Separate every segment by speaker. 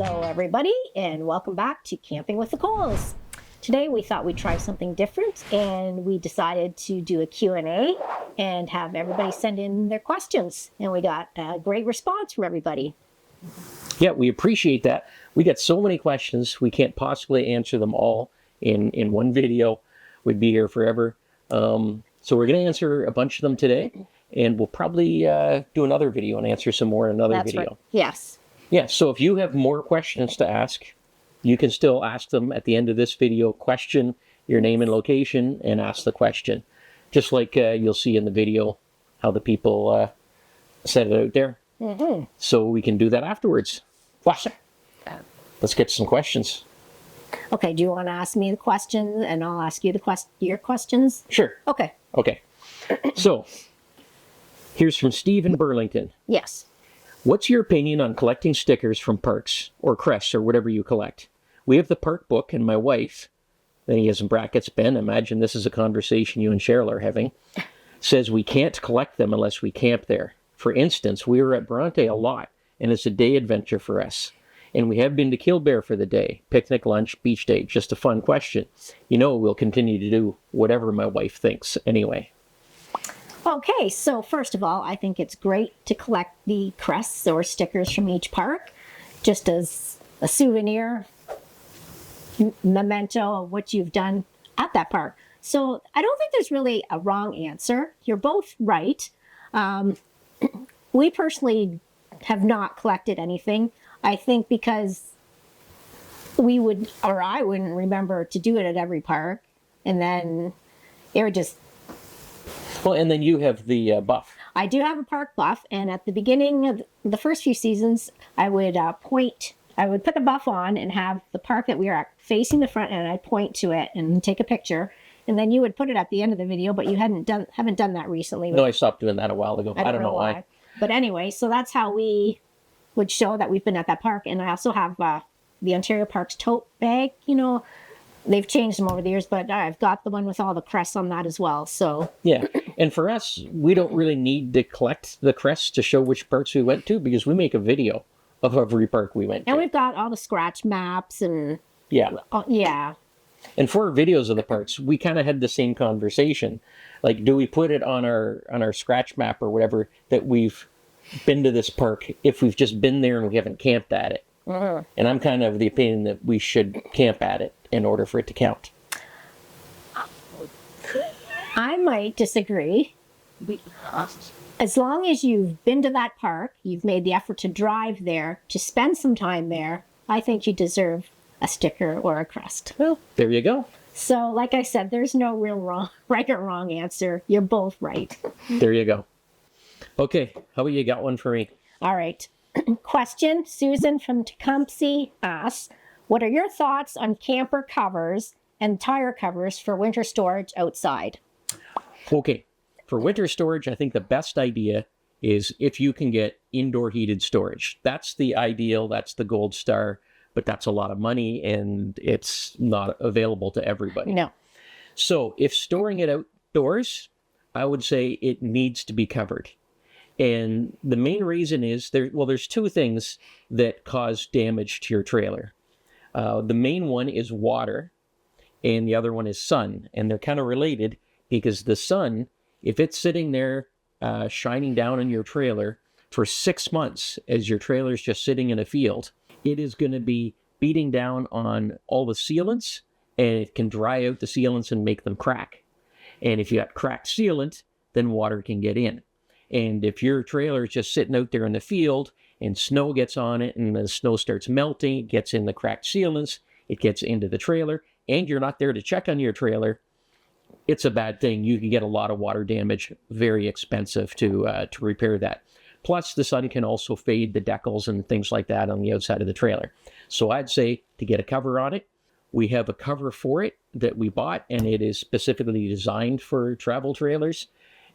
Speaker 1: Hello everybody, and welcome back to Camping with the Coles. Today we thought we'd try something different, and we decided to do a Q&A and have everybody send in their questions. And we got a great response from everybody.
Speaker 2: Yeah, we appreciate that. We got so many questions, we can't possibly answer them all in one video. We'd be here forever. So we're going to answer a bunch of them today, and we'll probably do another video and answer some more in another video.
Speaker 1: Right. Yes.
Speaker 2: Yeah, so if you have more questions to ask, you can still ask them at the end of this video. Question your name and location and ask the question. Just like you'll see in the video how the people set it out there. Mm-hmm. So we can do that afterwards. Let's get some questions.
Speaker 1: Okay, do you want to ask me the questions and I'll ask you your questions?
Speaker 2: Sure.
Speaker 1: Okay.
Speaker 2: Okay. So, here's from Steve in Burlington.
Speaker 1: Yes.
Speaker 2: What's your opinion on collecting stickers from parks or crests or whatever you collect? We have the park book, and my wife, then he has in brackets, Ben, imagine this is a conversation you and Cheryl are having, says we can't collect them unless we camp there. For instance, we were at Bronte a lot, and it's a day adventure for us. And we have been to Killbear for the day, picnic, lunch, beach day. Just a fun question. You know, we'll continue to do whatever my wife thinks anyway.
Speaker 1: Okay, so first of all, I think it's great to collect the crests or stickers from each park, just as a souvenir, memento of what you've done at that park. So I don't think there's really a wrong answer. You're both right. We personally have not collected anything. I think because we would, or I wouldn't remember to do it at every park, and then it would just...
Speaker 2: Well, and then you have the buff.
Speaker 1: I do have a park buff, and at the beginning of the first few seasons, I would put the buff on and have the park that we are at facing the front, and I'd point to it and take a picture, and then you would put it at the end of the video, but you haven't done that recently.
Speaker 2: No, I stopped doing that a while ago. I don't know why.
Speaker 1: But anyway, so that's how we would show that we've been at that park, and I also have the Ontario Parks tote bag. You know, they've changed them over the years, but I've got the one with all the crests on that as well. So
Speaker 2: yeah, and for us, we don't really need to collect the crests to show which parks we went to because we make a video of every park we went to.
Speaker 1: And we've got all the scratch maps and
Speaker 2: yeah.
Speaker 1: Yeah.
Speaker 2: And for our videos of the parks, we kind of had the same conversation. Like, do we put it on our scratch map or whatever that we've been to this park if we've just been there and we haven't camped at it? Mm-hmm. And I'm kind of the opinion that we should camp at it in order for it to count.
Speaker 1: I might disagree. As long as you've been to that park, you've made the effort to drive there, to spend some time there, I think you deserve a sticker or a crest.
Speaker 2: Well, there you go.
Speaker 1: So, like I said, there's no real right or wrong answer. You're both right.
Speaker 2: There you go. Okay, how about you got one for me?
Speaker 1: All right. Question, Susan from Tecumseh asks, what are your thoughts on camper covers and tire covers for winter storage outside?
Speaker 2: Okay, for winter storage, I think the best idea is if you can get indoor heated storage. That's the ideal, that's the gold star, but that's a lot of money and it's not available to everybody.
Speaker 1: No.
Speaker 2: So if storing it outdoors, I would say it needs to be covered. And the main reason is, there's two things that cause damage to your trailer. The main one is water, and the other one is sun. And they're kind of related because the sun, if it's sitting there shining down on your trailer for 6 months as your trailer's just sitting in a field, it is going to be beating down on all the sealants, and it can dry out the sealants and make them crack. And if you got cracked sealant, then water can get in. And if your trailer is just sitting out there in the field and snow gets on it and the snow starts melting, it gets in the cracked sealants, it gets into the trailer, and you're not there to check on your trailer, it's a bad thing. You can get a lot of water damage, very expensive to repair that. Plus, the sun can also fade the decals and things like that on the outside of the trailer. So I'd say to get a cover on it, we have a cover for it that we bought, and it is specifically designed for travel trailers.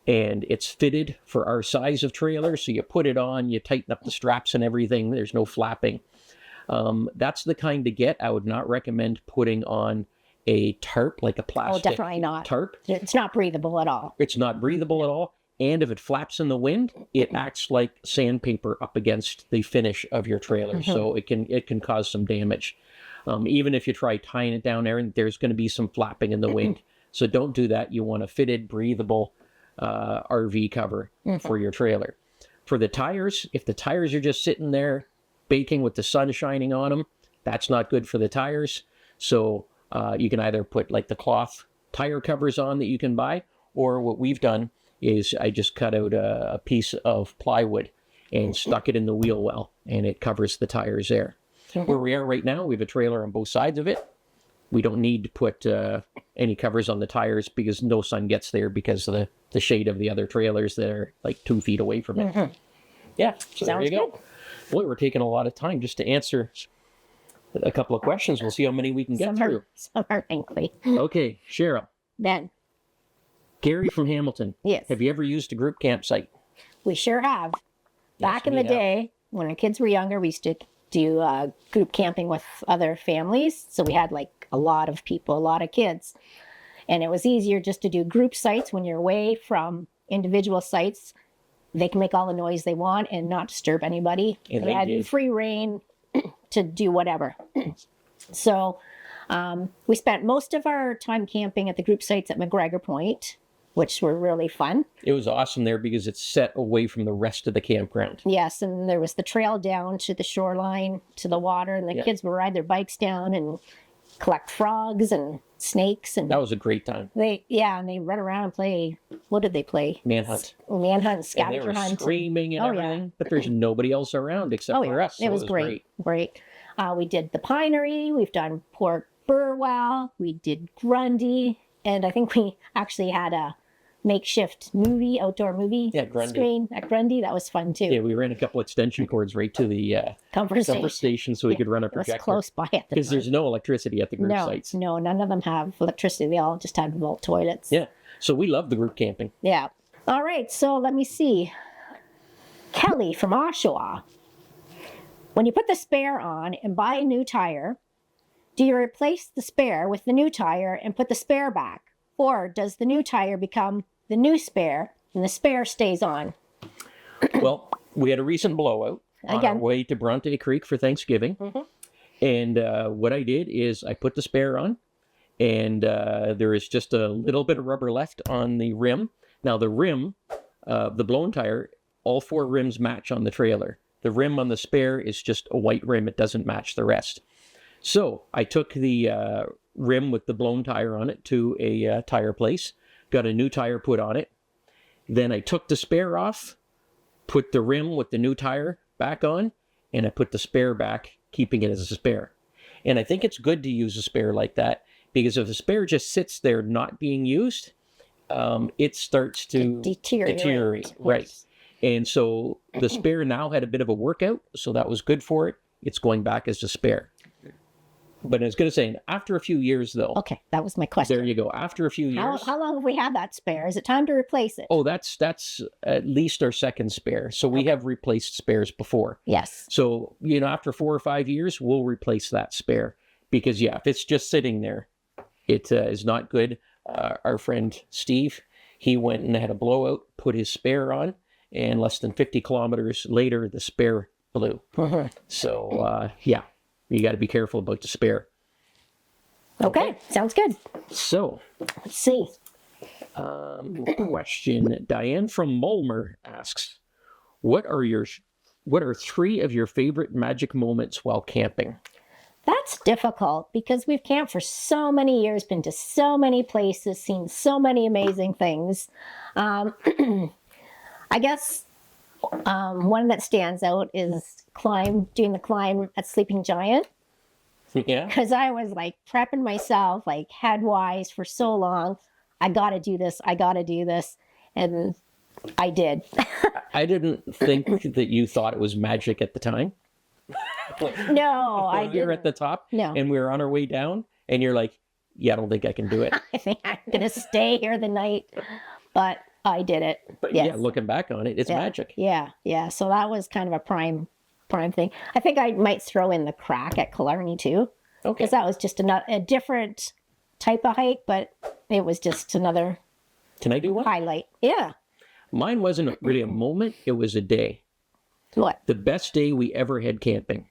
Speaker 2: And it's fitted for our size of trailer. So you put it on, you tighten up the straps and everything. There's no flapping. That's the kind to get. I would not recommend putting on a tarp, like a plastic
Speaker 1: definitely not.
Speaker 2: tarp.
Speaker 1: It's not breathable at all.
Speaker 2: It's not breathable at all. and if it flaps in the wind, it acts like sandpaper up against the finish of your trailer, so it can cause some damage. Even if you try tying it down there, and there's going to be some flapping in the wind. So don't do that. You want a fitted, breathable RV cover for your trailer. For the tires, if the tires are just sitting there baking with the sun shining on them, that's not good for the tires. So you can either put like the cloth tire covers on that you can buy, or what we've done is I just cut out a piece of plywood and stuck it in the wheel well, and it covers the tires there. Where we are right now, we have a trailer on both sides of it. We don't need to put any covers on the tires because no sun gets there because of the shade of the other trailers that are like 2 feet away from it. Yeah, so there you go. Good. Boy, we're taking a lot of time just to answer a couple of questions. We'll see how many we can get through.
Speaker 1: Some are lengthy.
Speaker 2: Okay, Cheryl.
Speaker 1: Ben.
Speaker 2: Gary from Hamilton.
Speaker 1: Yes.
Speaker 2: Have you ever used a group campsite?
Speaker 1: We sure have. Back in the day, when our kids were younger, we used to do group camping with other families. So we had like a lot of people, a lot of kids. And it was easier just to do group sites when you're away from individual sites. They can make all the noise they want and not disturb anybody.
Speaker 2: And
Speaker 1: they had
Speaker 2: did.
Speaker 1: free reign to do whatever. So we spent most of our time camping at the group sites at McGregor Point, which were really fun.
Speaker 2: It was awesome there because it's set away from the rest of the campground.
Speaker 1: Yes, and there was the trail down to the shoreline, to the water, and the kids would ride their bikes down and collect frogs and snakes. And
Speaker 2: that was a great time.
Speaker 1: They run around and play. What did they play?
Speaker 2: Manhunt,
Speaker 1: scavenger hunt.
Speaker 2: And they were screaming and everything, but there's nobody else around except for us. So
Speaker 1: it was great. We did the Pinery. We've done Port Burwell. We did Grundy. And I think we actually had a makeshift outdoor movie screen at Grundy. That was fun too.
Speaker 2: Yeah, we ran a couple extension cords right to the comfort station so we could run a projector.
Speaker 1: It was close by at the time.
Speaker 2: Because there's no electricity at the group sites.
Speaker 1: No, none of them have electricity. They all just had vault toilets.
Speaker 2: Yeah, so we love the group camping.
Speaker 1: Yeah. All right, so let me see. Kelly from Oshawa. When you put the spare on and buy a new tire, do you replace the spare with the new tire and put the spare back? Or does the new tire become the new spare and the spare stays on?
Speaker 2: Well, we had a recent blowout on our way to Bronte Creek for Thanksgiving. And what I did is I put the spare on, and there is just a little bit of rubber left on the rim. Now the rim, the blown tire, all 4 rims match on the trailer. The rim on the spare is just a white rim. It doesn't match the rest. So I took the rim with the blown tire on it to a tire place, got a new tire put on it. Then I took the spare off, put the rim with the new tire back on, and I put the spare back, keeping it as a spare. And I think it's good to use a spare like that, because if the spare just sits there not being used, it starts to deteriorate. Right. And so the spare now had a bit of a workout, so that was good for it. It's going back as a spare. But I was going to say, after a few years, though.
Speaker 1: Okay, that was my question.
Speaker 2: There you go. After a few years.
Speaker 1: How long have we had that spare? Is it time to replace it?
Speaker 2: Oh, that's at least our second spare. So we have replaced spares before.
Speaker 1: Yes.
Speaker 2: So, after 4 or 5 years, we'll replace that spare. Because, if it's just sitting there, it is not good. Our friend Steve, he went and had a blowout, put his spare on, and less than 50 kilometers later, the spare blew. So, you got to be careful about the spare.
Speaker 1: Okay, sounds good.
Speaker 2: So,
Speaker 1: let's see.
Speaker 2: Question. Diane from Mulmer asks, what are 3 of your favorite magic moments while camping?
Speaker 1: That's difficult because we've camped for so many years, been to so many places, seen so many amazing things. I guess one that stands out is doing the climb at Sleeping Giant.
Speaker 2: Yeah.
Speaker 1: Because I was like prepping myself like head-wise for so long. I got to do this. And I did.
Speaker 2: I didn't think that you thought it was magic at the time.
Speaker 1: No, I didn't.
Speaker 2: We were at the top and we were on our way down and you're like, yeah, I don't think I can do it.
Speaker 1: I think I'm going to stay here the night. But I did it.
Speaker 2: But yeah, looking back on it, it's magic.
Speaker 1: Yeah. So that was kind of a prime thing. I think I might throw in the crack at Killarney too. Okay. Because that was just a different type of hike, but it was just another
Speaker 2: Can I do one?
Speaker 1: highlight. Yeah.
Speaker 2: Mine wasn't really a moment, it was a day.
Speaker 1: What?
Speaker 2: The best day we ever had camping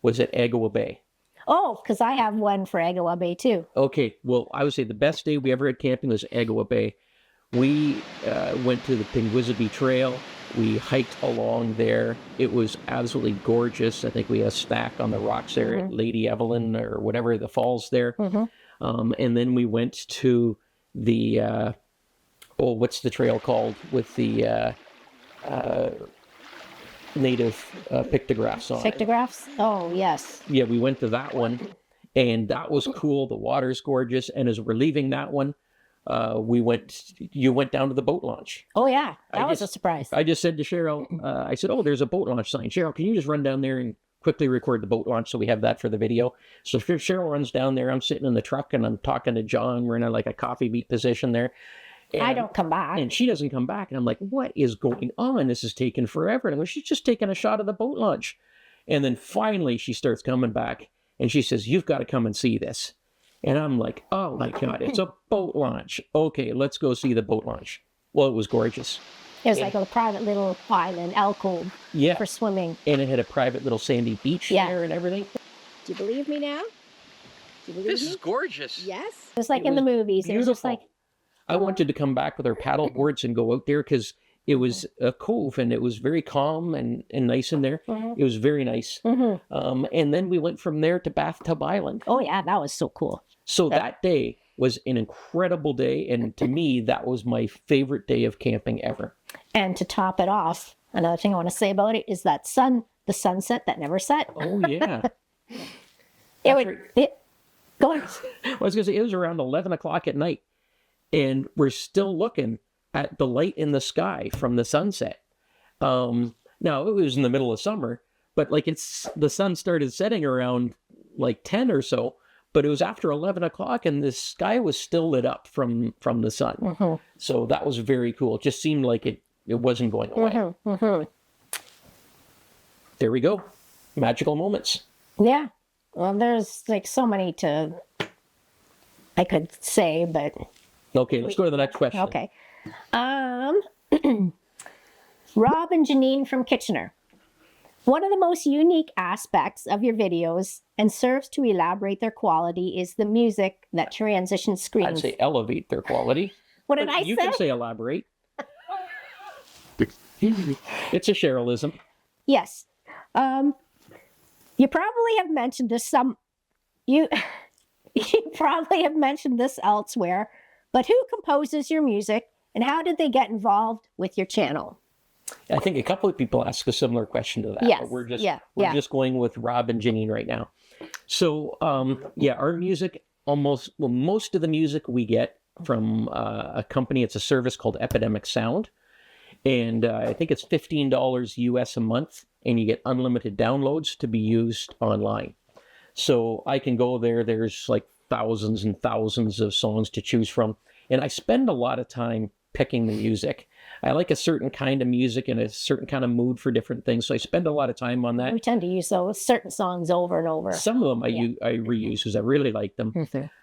Speaker 2: was at Agawa Bay.
Speaker 1: Oh, because I have one for Agawa Bay too.
Speaker 2: Okay, well, I would say the best day we ever had camping was Agawa Bay. We went to the Pinguisabe Trail. We hiked along there. It was absolutely gorgeous. I think we had a stack on the rocks there at Lady Evelyn or whatever, the falls there. And then we went to the, what's the trail called with the native pictographs on it?
Speaker 1: Pictographs? Oh, yes.
Speaker 2: Yeah, we went to that one, and that was cool. The water's gorgeous. And as we're leaving that one, you went down to the boat launch.
Speaker 1: Oh, yeah. That was a surprise.
Speaker 2: I just said to Cheryl, I said, oh, there's a boat launch sign. Cheryl, can you just run down there and quickly record the boat launch so we have that for the video? So Cheryl runs down there. I'm sitting in the truck and I'm talking to John. We're in like a coffee meet position there. And,
Speaker 1: I don't come back.
Speaker 2: And she doesn't come back. And I'm like, what is going on? This is taking forever. And I'm like, she's just taking a shot of the boat launch. And then finally she starts coming back and she says, you've got to come and see this. And I'm like, oh my God, it's a boat launch. Okay, let's go see the boat launch. Well, it was gorgeous.
Speaker 1: It was like a private little island, alcove for swimming.
Speaker 2: And it had a private little sandy beach there and everything.
Speaker 1: Do you believe me now? Do you believe
Speaker 2: This
Speaker 1: me?
Speaker 2: is gorgeous.
Speaker 1: Yes. It was like in the movies. It was just like,
Speaker 2: I wanted to come back with our paddle boards and go out there because it was a cove and it was very calm and nice in there. It was very nice. And then we went from there to Bathtub Island.
Speaker 1: Oh, yeah, that was so cool.
Speaker 2: So that day was an incredible day. And to me, that was my favorite day of camping ever.
Speaker 1: And to top it off, another thing I want to say about it is that the sunset that never set.
Speaker 2: Oh, yeah.
Speaker 1: Go on.
Speaker 2: I was going to say, it was around 11 o'clock at night. And we're still looking at the light in the sky from the sunset. Now, it was in the middle of summer, but like the sun started setting around like 10 or so, but it was after 11 o'clock and the sky was still lit up from the sun. So that was very cool. It just seemed like it wasn't going away. There we go. Magical moments.
Speaker 1: Yeah. Well, there's like so many I could say, but...
Speaker 2: Okay, let's go to the next question.
Speaker 1: Okay. Rob and Janine from Kitchener. One of the most unique aspects of your videos and serves to elaborate their quality is the music that transitions screens.
Speaker 2: I'd say elevate their quality.
Speaker 1: What did I say?
Speaker 2: You can say elaborate. It's a Cherylism.
Speaker 1: Yes. You probably have mentioned this you probably have mentioned this elsewhere, but who composes your music and how did they get involved with your channel?
Speaker 2: I think a couple of people asked a similar question to that.
Speaker 1: Yes.
Speaker 2: But we're just going with Rob and Janine right now. So, our music most of the music we get from a company. It's a service called Epidemic Sound. And I think it's $15 US a month, and you get unlimited downloads to be used online. So I can go there. There's like thousands and thousands of songs to choose from. And I spend a lot of time picking the music. I like a certain kind of music and a certain kind of mood for different things. So I spend a lot of time on that.
Speaker 1: We tend to use those certain songs over and over.
Speaker 2: Some of them I reuse because I really like them.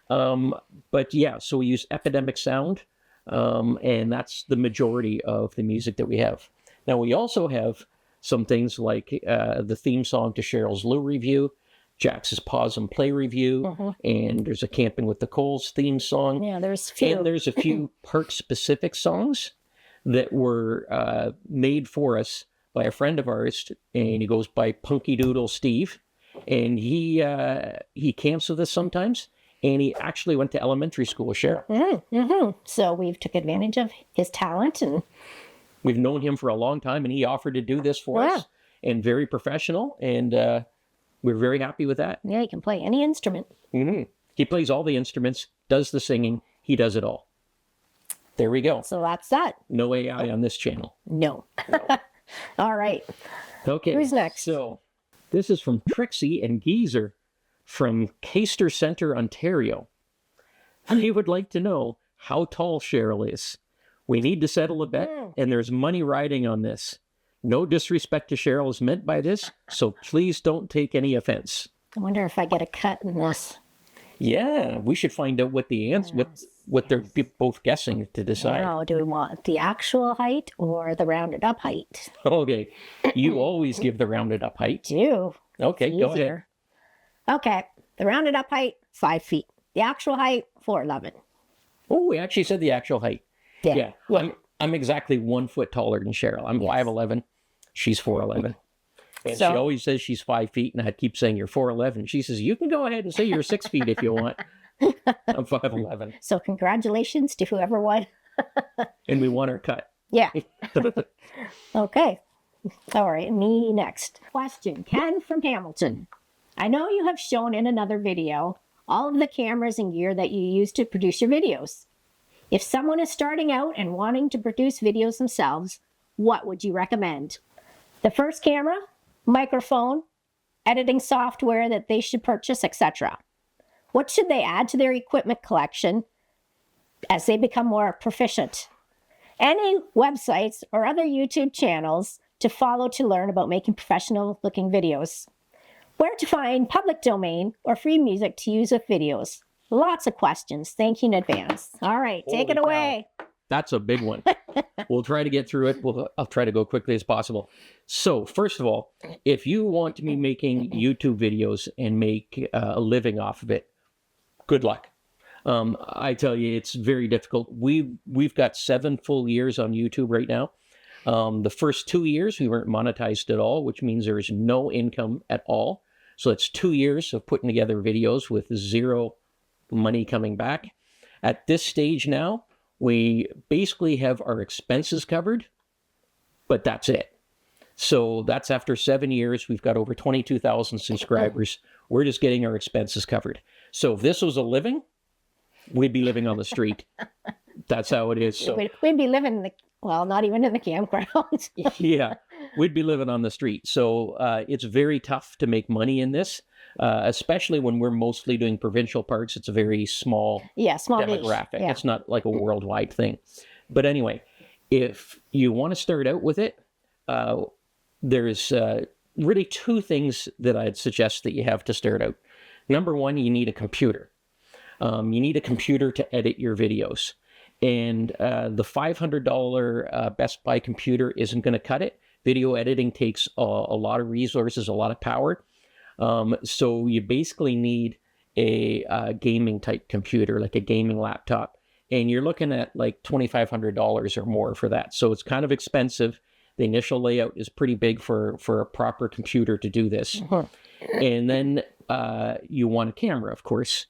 Speaker 2: But yeah, so we use Epidemic Sound. And that's the majority of the music that we have. Now, we also have some things like the theme song to Cheryl's Lou review, Jax's Pause and Play review, and there's a Camping with the Coles theme song.
Speaker 1: Yeah, there's a few.
Speaker 2: And there's a few park-specific songs that were made for us by a friend of ours, and he goes by Punky Doodle Steve, and he camps with us sometimes. And he actually went to elementary school with Cheryl.
Speaker 1: So we've took advantage of his talent. And
Speaker 2: we've known him for a long time, and he offered to do this for us. And very professional. And we're very happy with that.
Speaker 1: Yeah, he can play any instrument.
Speaker 2: He plays all the instruments, does the singing. He does it all. There we go.
Speaker 1: So that's that.
Speaker 2: No AI on this channel.
Speaker 1: No. All right.
Speaker 2: Okay.
Speaker 1: Who's next?
Speaker 2: So this is from Trixie and Geezer from Caister Center, Ontario. He would like to know how tall Cheryl is. We need to settle a bet, and there's money riding on this. No disrespect to Cheryl is meant by this, so please don't take any offense.
Speaker 1: I wonder if I get a cut in this.
Speaker 2: Yeah, we should find out what the answer, what they're both guessing to decide.
Speaker 1: Now, do we want the actual height or the rounded up height?
Speaker 2: Okay. You always give the rounded up height.
Speaker 1: Do.
Speaker 2: Okay, go ahead.
Speaker 1: Easier. Okay. The rounded up height, 5 feet. The actual height, 4'11".
Speaker 2: Oh, we actually said the actual height.
Speaker 1: Yeah.
Speaker 2: I'm exactly 1 foot taller than Cheryl. I'm 5'11". She's 4'11". And
Speaker 1: So-
Speaker 2: she always says she's 5 feet, and I keep saying you're 4'11". She says, you can go ahead and say you're 6 feet if you want. I'm 5'11".
Speaker 1: So congratulations to whoever won.
Speaker 2: And we want her cut.
Speaker 1: Yeah. Okay. All right. Me next. Question. Ken from Hamilton. I know you have shown in another video all of the cameras and gear that you use to produce your videos. If someone is starting out and wanting to produce videos themselves, what would you recommend? The first camera, microphone, editing software that they should purchase, etc. What should they add to their equipment collection as they become more proficient? Any websites or other YouTube channels to follow to learn about making professional looking videos? Where to find public domain or free music to use with videos? Lots of questions. Thank you in advance. All right, take it
Speaker 2: Holy
Speaker 1: away.
Speaker 2: That's a big one. We'll try to get through it. I'll try to go quickly as possible. So, first of all, if you want to be making YouTube videos and make a living off of it, good luck. I tell you, it's very difficult. We've got 7 full years on YouTube right now. The first 2 years, we weren't monetized at all, which means there is no income at all. So it's 2 years of putting together videos with zero money coming back. At this stage now, we basically have our expenses covered, but that's it. So that's after 7 years. We've got over 22,000 subscribers. We're just getting our expenses covered. So if this was a living, we'd be living on the street. That's how it is. So
Speaker 1: We'd be living in the, well, not even in the campground.
Speaker 2: yeah, we'd be living on the street. So it's very tough to make money in this, especially when we're mostly doing provincial parks. It's a very small
Speaker 1: Yeah, small niche.
Speaker 2: demographic.
Speaker 1: Yeah.
Speaker 2: It's not like a worldwide thing. But anyway, if you want to start out with it, there's really 2 things that I'd suggest that you have to start out. Number one, you need a computer. You need a computer to edit your videos. And the $500 Best Buy computer isn't going to cut it. Video editing takes a lot of resources, a lot of power. So you basically need a gaming type computer, like a gaming laptop. And you're looking at like $2,500 or more for that. So it's kind of expensive. The initial layout is pretty big for a proper computer to do this. And then you want a camera, of course.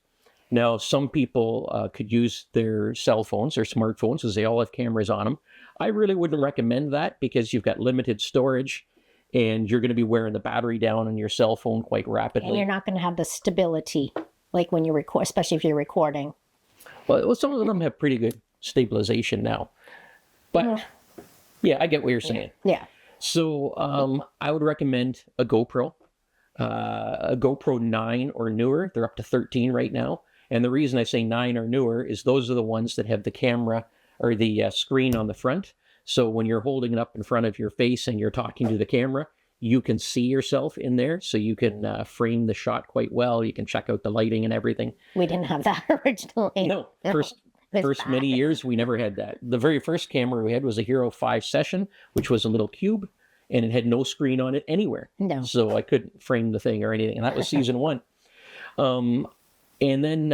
Speaker 2: Now, some people could use their cell phones or smartphones, as they all have cameras on them. I really wouldn't recommend that because you've got limited storage and you're going to be wearing the battery down on your cell phone quite rapidly.
Speaker 1: And you're not going to have the stability like when you record, especially if you're recording.
Speaker 2: Well, some of them have pretty good stabilization now. But yeah, I get what you're saying.
Speaker 1: Yeah.
Speaker 2: So I would recommend a GoPro 9 or newer. They're up to 13 right now. And the reason I say 9 or newer is those are the ones that have the camera or the screen on the front. So when you're holding it up in front of your face and you're talking to the camera, you can see yourself in there. So you can frame the shot quite well. You can check out the lighting and everything.
Speaker 1: We didn't have that originally.
Speaker 2: No,
Speaker 1: It's
Speaker 2: first
Speaker 1: bad.
Speaker 2: many years, we never had that. The very first camera we had was a Hero 5 Session, which was a little cube, and it had no screen on it anywhere.
Speaker 1: No.
Speaker 2: So I couldn't frame the thing or anything. And that was season 1. And then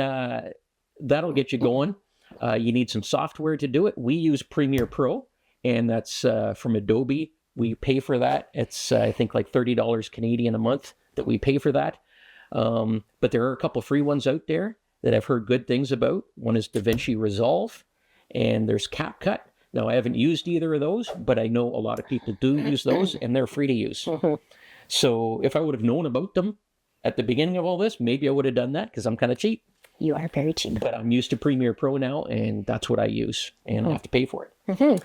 Speaker 2: that'll get you going. You need some software to do it. We use Premiere Pro, and that's from Adobe. We pay for that. It's, I think, like $30 Canadian a month that we pay for that. But there are a couple free ones out there that I've heard good things about. One is DaVinci Resolve, and there's CapCut. Now, I haven't used either of those, but I know a lot of people do use those, and they're free to use. So if I would have known about them at the beginning of all this, maybe I would have done that because I'm kind of cheap.
Speaker 1: You are very cheap.
Speaker 2: But I'm used to Premiere Pro now, and that's what I use, and I have to pay for it.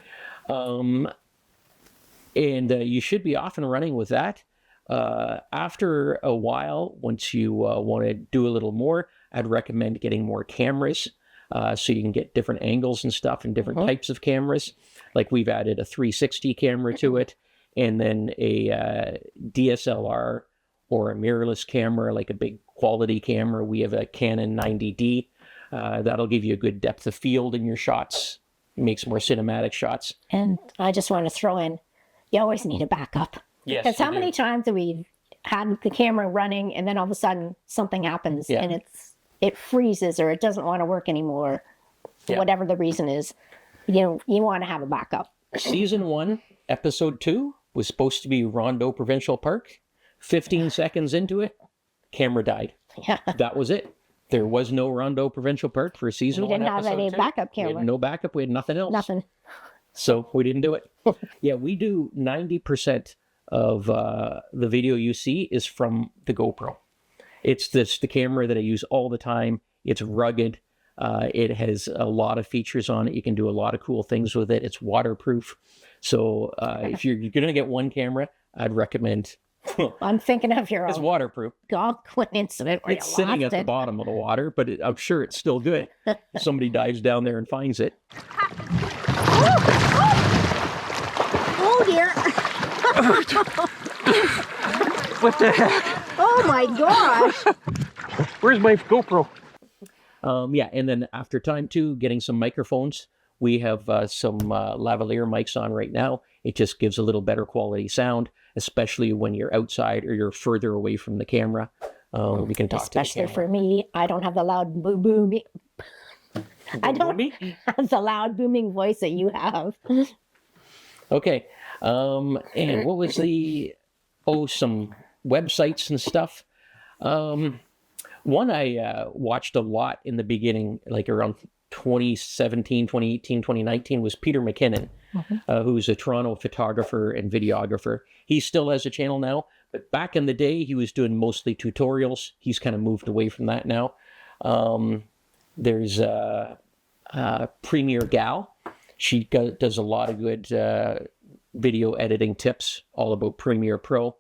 Speaker 2: And you should be off and running with that. After a while, once you want to do a little more, I'd recommend getting more cameras so you can get different angles and stuff and different types of cameras. Like we've added a 360 camera to it, and then a DSLR or a mirrorless camera, like a big quality camera. We have a Canon 90D. That'll give you a good depth of field in your shots. It makes more cinematic shots.
Speaker 1: And I just want to throw in, you always need a backup.
Speaker 2: Yes,
Speaker 1: Because how
Speaker 2: you
Speaker 1: many
Speaker 2: do.
Speaker 1: times have we had the camera running and then all of a sudden something happens
Speaker 2: Yeah.
Speaker 1: and it freezes or it doesn't want to work anymore,
Speaker 2: Yeah.
Speaker 1: whatever the reason is. You want to have a backup.
Speaker 2: Season 1, episode 2 was supposed to be Rondo Provincial Park. 15 seconds into it, camera died.
Speaker 1: Yeah.
Speaker 2: That was it. There was no Rondo Provincial Park for season
Speaker 1: We
Speaker 2: 1.
Speaker 1: didn't have
Speaker 2: episode
Speaker 1: any
Speaker 2: 2.
Speaker 1: backup
Speaker 2: We
Speaker 1: camera.
Speaker 2: had no backup. We had nothing else.
Speaker 1: Nothing.
Speaker 2: So we didn't do it. Yeah, we do 90% of the video you see is from the GoPro. It's the camera that I use all the time. It's rugged. It has a lot of features on it. You can do a lot of cool things with it. It's waterproof. So if you're going to get one camera, I'd recommend.
Speaker 1: I'm thinking of your
Speaker 2: It's
Speaker 1: own
Speaker 2: waterproof.
Speaker 1: Algonquin incident where
Speaker 2: It's
Speaker 1: you
Speaker 2: sitting
Speaker 1: lost
Speaker 2: at the
Speaker 1: it.
Speaker 2: bottom of the water, but I'm sure it's still good. If somebody dives down there and finds it.
Speaker 1: Oh dear.
Speaker 2: What the heck?
Speaker 1: Oh my gosh.
Speaker 2: Where's my GoPro? Yeah, and then after time 2, getting some microphones. We have some lavalier mics on right now. It just gives a little better quality sound, especially when you're outside or you're further away from the camera. We can talk
Speaker 1: Especially
Speaker 2: to the
Speaker 1: for me, I don't have the loud booming. I don't have the loud booming voice that you have.
Speaker 2: Okay. And what was some websites and stuff. One I watched a lot in the beginning, like around 2017, 2018, 2019, was Peter McKinnon, who's a Toronto photographer and videographer. He still has a channel now, but back in the day, he was doing mostly tutorials. He's kind of moved away from that now. There's Premier Gal. She does a lot of good video editing tips, all about Premiere Pro.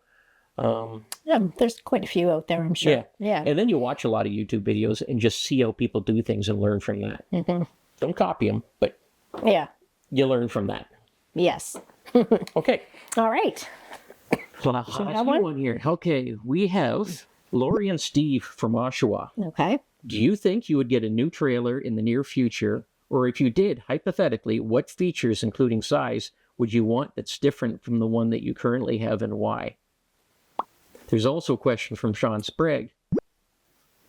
Speaker 1: Yeah, there's quite a few out there, I'm sure. Yeah.
Speaker 2: And then you watch a lot of YouTube videos and just see how people do things and learn from that. Don't copy them, but
Speaker 1: Yeah.
Speaker 2: you learn from that.
Speaker 1: Yes.
Speaker 2: Okay.
Speaker 1: All right.
Speaker 2: So now,
Speaker 1: have
Speaker 2: let's do
Speaker 1: one?
Speaker 2: one here. Okay, we have Lori and Steve from Oshawa.
Speaker 1: Okay.
Speaker 2: Do you think you would get a new trailer in the near future? Or if you did, hypothetically, what features, including size, would you want that's different from the one that you currently have and why? There's also a question from Sean Sprague,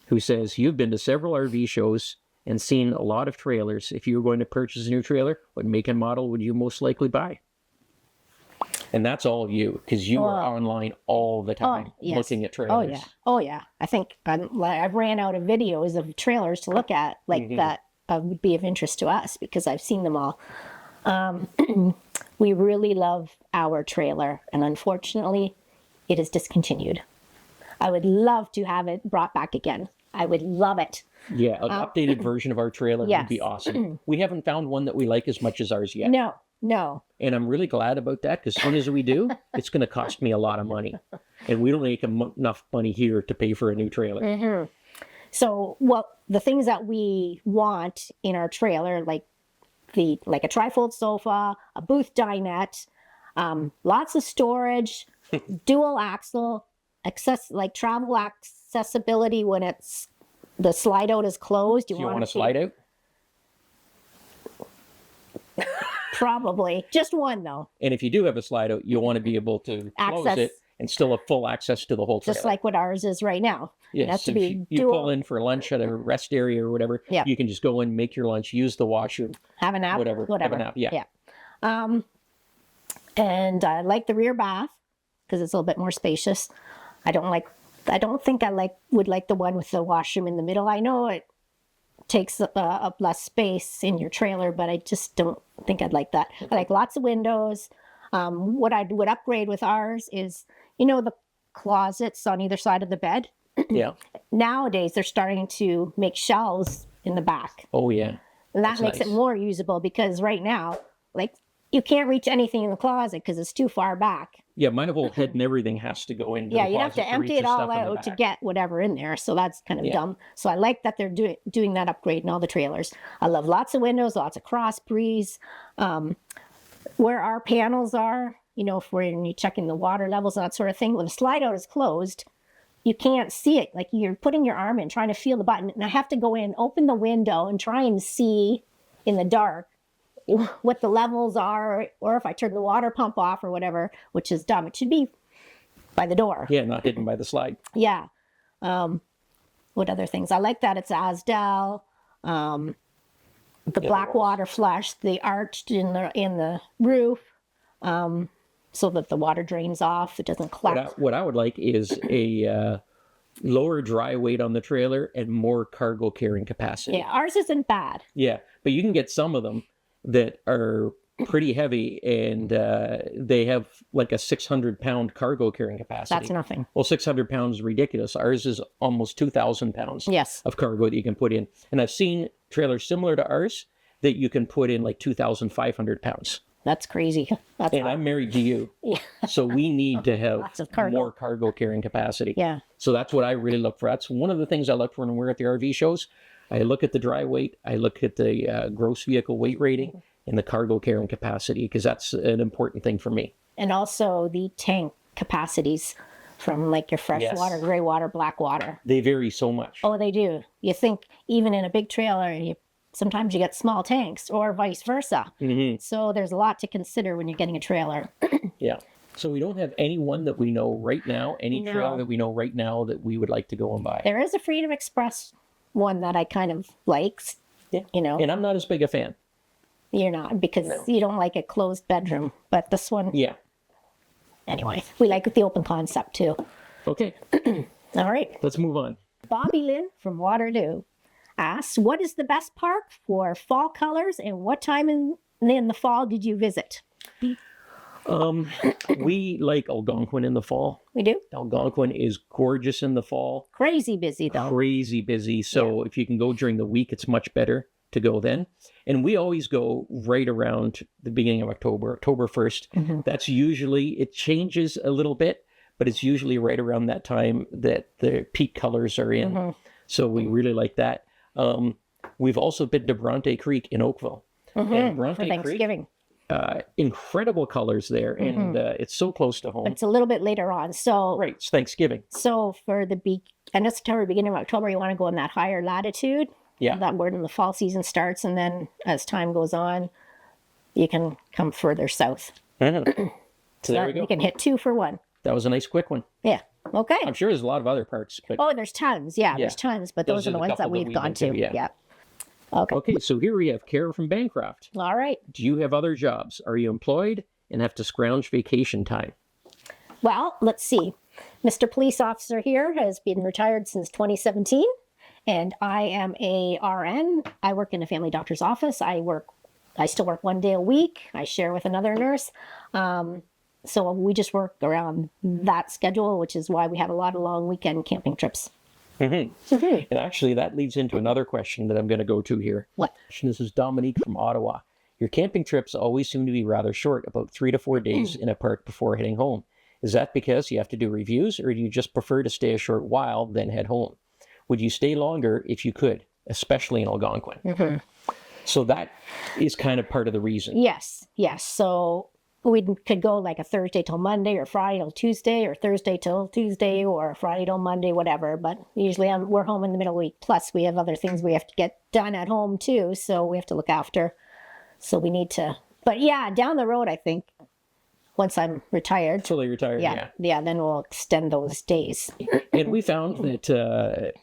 Speaker 2: who says, you've been to several RV shows and seen a lot of trailers. If you were going to purchase a new trailer, what make and model would you most likely buy? And that's all you, because you are online all the time
Speaker 1: yes.
Speaker 2: looking at
Speaker 1: Oh,
Speaker 2: trailers.
Speaker 1: yeah. Oh, yeah. I think I've ran out of videos of trailers to look at that would be of interest to us because I've seen them all. We really love our trailer, and unfortunately, it is discontinued. I would love to have it brought back again. I would love it.
Speaker 2: Yeah, an updated version of our trailer would be
Speaker 1: Yes.
Speaker 2: awesome. We haven't found one that we like as much as ours yet.
Speaker 1: No.
Speaker 2: And I'm really glad about that because as soon as we do, it's going to cost me a lot of money. And we don't make enough money here to pay for a new trailer.
Speaker 1: So, the things that we want in our trailer, like a trifold sofa, a booth dinette, lots of storage, dual axle, travel accessibility when the slide out is closed.
Speaker 2: Do you want to slide out?
Speaker 1: Probably. Just one, though.
Speaker 2: And if you do have a slide out, you'll want to be able to close it and still have full access to the whole trailer.
Speaker 1: Just like what ours is right now.
Speaker 2: Yes,
Speaker 1: It has to
Speaker 2: if
Speaker 1: be
Speaker 2: you
Speaker 1: dual.
Speaker 2: pull in for lunch at a rest area or whatever,
Speaker 1: Yeah.
Speaker 2: you can just go in, make your lunch, use the washroom,
Speaker 1: Have a nap.
Speaker 2: whatever.
Speaker 1: Whatever.
Speaker 2: Have a nap, yeah.
Speaker 1: And I like the rear bath because it's a little bit more spacious. I don't think I would like the one with the washroom in the middle. I know it takes up less space in your trailer, but I just don't think I'd like that. I like lots of windows. What I would upgrade with ours is, the closets on either side of the bed.
Speaker 2: Yeah.
Speaker 1: Nowadays, they're starting to make shelves in the back.
Speaker 2: Oh, yeah.
Speaker 1: And that
Speaker 2: That's
Speaker 1: makes it
Speaker 2: nice.
Speaker 1: more usable because right now, you can't reach anything in the closet because it's too far back.
Speaker 2: Yeah, my whole head and everything has to go into
Speaker 1: Yeah,
Speaker 2: the
Speaker 1: you'd have to
Speaker 2: closet
Speaker 1: empty
Speaker 2: reach
Speaker 1: it
Speaker 2: the
Speaker 1: all
Speaker 2: stuff in the
Speaker 1: out to
Speaker 2: back.
Speaker 1: get whatever in there. So that's kind of dumb. So I like that they're doing that upgrade in all the trailers. I love lots of windows, lots of cross breeze. Where our panels are, if we're checking the water levels and that sort of thing, when the slide out is closed, you can't see it. Like you're putting your arm in, trying to feel the button. And I have to go in, open the window and try and see in the dark what the levels are, or if I turn the water pump off or whatever, which is dumb. It should be by the door.
Speaker 2: Yeah, not hidden by the slide.
Speaker 1: Yeah. What other things? I like that it's Asdel. The black water flush, the arched in the roof, so that the water drains off. It doesn't collapse.
Speaker 2: What I would like is a lower dry weight on the trailer and more cargo carrying capacity.
Speaker 1: Yeah, ours isn't bad.
Speaker 2: Yeah, but you can get some of them that are pretty heavy, and they have like a 600-pound cargo carrying capacity.
Speaker 1: That's nothing.
Speaker 2: Well, 600 pounds is ridiculous. Ours is almost 2,000 pounds
Speaker 1: Yes.
Speaker 2: of cargo that you can put in. And I've seen trailers similar to ours that you can put in like 2,500 pounds.
Speaker 1: That's crazy. That's
Speaker 2: And I'm married to you.
Speaker 1: Yeah.
Speaker 2: So we need to
Speaker 1: Lots of
Speaker 2: have
Speaker 1: cargo.
Speaker 2: more cargo carrying capacity.
Speaker 1: Yeah.
Speaker 2: So that's what I really look for. That's one of the things I look for when we're at the RV shows. I look at the dry weight, I look at the gross vehicle weight rating, and the cargo carrying capacity, because that's an important thing for me.
Speaker 1: And also the tank capacities from like your fresh
Speaker 2: Yes.
Speaker 1: water, gray water, black water.
Speaker 2: They vary so much.
Speaker 1: Oh, they do. You think even in a big trailer, sometimes you get small tanks or vice versa.
Speaker 2: Mm-hmm.
Speaker 1: So there's a lot to consider when you're getting a trailer.
Speaker 2: Yeah. So we don't have anyone that we know right now, any
Speaker 1: No.
Speaker 2: trailer that we know right now that we would like to go and buy.
Speaker 1: There is a Freedom Express one that I kind of likes.
Speaker 2: Yeah.
Speaker 1: You know,
Speaker 2: And I'm not as big a fan.
Speaker 1: you're not because you don't like a closed bedroom. But this one,
Speaker 2: Yeah.
Speaker 1: anyway, we like the open concept too.
Speaker 2: Okay.
Speaker 1: All right.
Speaker 2: Let's move on.
Speaker 1: Bobby Lynn from Waterloo asks, what is the best park for fall colors and what time in the fall did you visit?
Speaker 2: We like Algonquin in the fall.
Speaker 1: We do?
Speaker 2: Algonquin is gorgeous in the fall.
Speaker 1: Crazy busy though.
Speaker 2: Crazy busy. So if you can go during the week, it's much better to go then. And we always go right around the beginning of October, October 1st.
Speaker 1: Mm-hmm.
Speaker 2: That's usually, it changes a little bit, but it's usually right around that time that the peak colors are in.
Speaker 1: Mm-hmm.
Speaker 2: So we really like that. We've also been to Bronte Creek in Oakville. And
Speaker 1: For
Speaker 2: Bronte Creek,
Speaker 1: Thanksgiving.
Speaker 2: incredible colors there. And it's so close to
Speaker 1: But
Speaker 2: home.
Speaker 1: it's a little bit later on. So
Speaker 2: Right, it's Thanksgiving.
Speaker 1: So for the end of September, beginning of October, you want to go in that higher latitude.
Speaker 2: Yeah.
Speaker 1: That where the fall season starts, and then as time goes on, you can come further south.
Speaker 2: So there we go.
Speaker 1: You can hit 2 for 1.
Speaker 2: That was a nice quick one.
Speaker 1: Yeah. Okay.
Speaker 2: I'm sure there's a lot of other parks, but
Speaker 1: Oh, there's tons. Yeah,
Speaker 2: Yeah.
Speaker 1: there's tons, but
Speaker 2: Those
Speaker 1: those are
Speaker 2: are
Speaker 1: the
Speaker 2: the
Speaker 1: ones that
Speaker 2: couple that
Speaker 1: we've
Speaker 2: we've
Speaker 1: gone
Speaker 2: been to,
Speaker 1: to.
Speaker 2: yeah.
Speaker 1: Okay.
Speaker 2: okay, so here we have Kara from Bancroft.
Speaker 1: All right.
Speaker 2: Do you have other jobs? Are you employed and have to scrounge vacation time?
Speaker 1: Well, let's see. Mr. Police Officer here has been retired since 2017, and I am a RN. I work in a family doctor's office. I still work 1 day a week. I share with another nurse. So we just work around that schedule, which is why we have a lot of long weekend camping trips.
Speaker 2: And actually, that leads into another question that I'm going to go to here.
Speaker 1: What?
Speaker 2: This is Dominique from Ottawa. Your camping trips always seem to be rather short, about 3 to 4 days in a park before heading home. Is that because you have to do reviews, or do you just prefer to stay a short while, then head home? Would you stay longer if you could, especially in Algonquin? So that is kind of part of the reason.
Speaker 1: Yes. So we could go like a Thursday till Monday, or Friday till Tuesday, or Thursday till Tuesday, or Friday till Monday, whatever. But usually we're home in the middle of the week. Plus, we have other things we have to get done at home too, so we have to look after. So we need to. But yeah, down the road, I think once I'm retired,
Speaker 2: Fully retired, yeah.
Speaker 1: then we'll extend those days.
Speaker 2: And we found that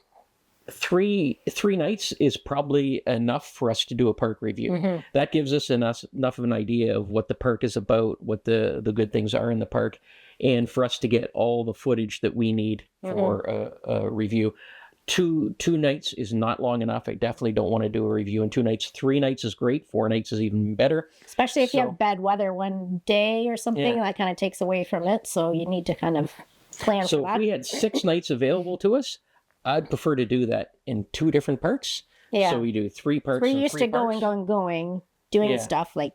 Speaker 2: three nights is probably enough for us to do a park review. That gives us enough of an idea of what the park is about, what the good things are in the park, and for us to get all the footage that we need for a review. Two nights is not long enough. I definitely don't want to do a review in 2 nights. 3 nights is great. 4 nights is even better.
Speaker 1: Especially if you
Speaker 2: So-
Speaker 1: have bad weather one day or something, that kind of takes away from it. So you need to kind of plan
Speaker 2: So
Speaker 1: for that.
Speaker 2: if we had 6 nights available to us, I'd prefer to do that in 2 different parks.
Speaker 1: Yeah.
Speaker 2: So we do 3 parks.
Speaker 1: We're
Speaker 2: and
Speaker 1: used
Speaker 2: 3
Speaker 1: to
Speaker 2: parks.
Speaker 1: going, doing
Speaker 2: Yeah.
Speaker 1: stuff like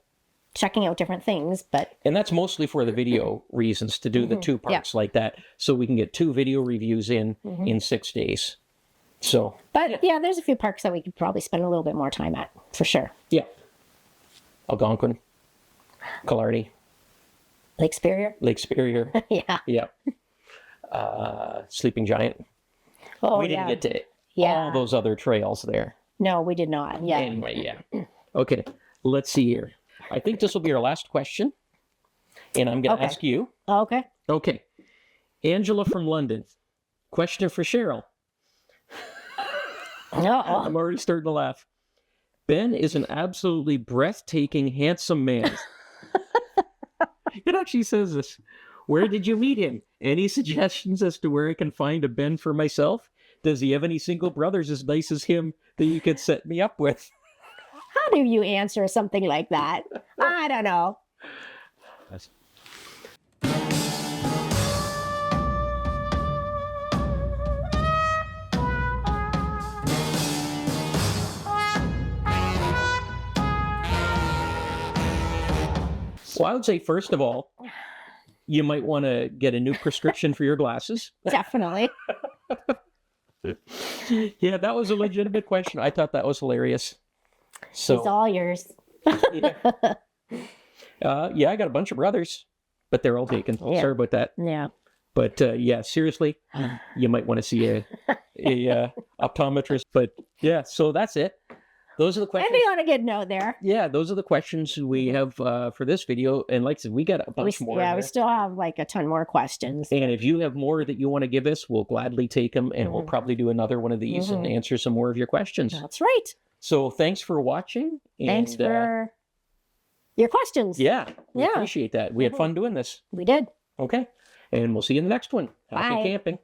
Speaker 1: checking out different things, but
Speaker 2: And that's mostly for the video reasons, to do the 2 parks like that, so we can get 2 video reviews in 6 days. So,
Speaker 1: yeah, there's a few parks that we could probably spend a little bit more time at, for sure.
Speaker 2: yeah. Algonquin, Killarney,
Speaker 1: Lake Superior.
Speaker 2: Lake Superior.
Speaker 1: Yeah.
Speaker 2: Yeah. Sleeping Giant.
Speaker 1: Oh,
Speaker 2: We didn't
Speaker 1: yeah.
Speaker 2: get to
Speaker 1: Yeah.
Speaker 2: all those other trails there.
Speaker 1: No, we did not. Yeah.
Speaker 2: Anyway, yeah. Okay, let's see here. I think this will be our last question. And I'm going to
Speaker 1: Okay.
Speaker 2: ask you.
Speaker 1: Okay.
Speaker 2: Okay. Angela from London. Question for Cheryl.
Speaker 1: Uh-oh.
Speaker 2: I'm already starting to laugh. Ben is an absolutely breathtaking, handsome man. It actually says this. Where did you meet him? Any suggestions as to where I can find a Ben for myself? Does he have any single brothers as nice as him that you could set me up with?
Speaker 1: How do you answer something like that? I don't know.
Speaker 2: Well, I would say, first of all, you might want to get a new prescription for your glasses.
Speaker 1: Definitely.
Speaker 2: Yeah, that was a legitimate question. I thought that was hilarious.
Speaker 1: It's
Speaker 2: So,
Speaker 1: all yours.
Speaker 2: yeah. Yeah, I got a bunch of brothers, but they're all taken.
Speaker 1: Yeah.
Speaker 2: Sorry about that.
Speaker 1: Yeah.
Speaker 2: But yeah, seriously, you might want to see a optometrist. But yeah, so that's it. Those are the questions.
Speaker 1: Ending on a good note there.
Speaker 2: Yeah, those are the questions we have for this video. And like I said, we got a bunch more.
Speaker 1: Yeah,
Speaker 2: in
Speaker 1: we
Speaker 2: there.
Speaker 1: still have like a ton more questions.
Speaker 2: And if you have more that you want to give us, we'll gladly take them, and we'll probably do another one of these and answer some more of your questions.
Speaker 1: That's right.
Speaker 2: So thanks for watching. And,
Speaker 1: Thanks for your questions.
Speaker 2: Yeah, we
Speaker 1: Yeah.
Speaker 2: appreciate that. We had fun doing this.
Speaker 1: We did.
Speaker 2: Okay, and we'll see you in the next one. Happy
Speaker 1: Bye.
Speaker 2: camping.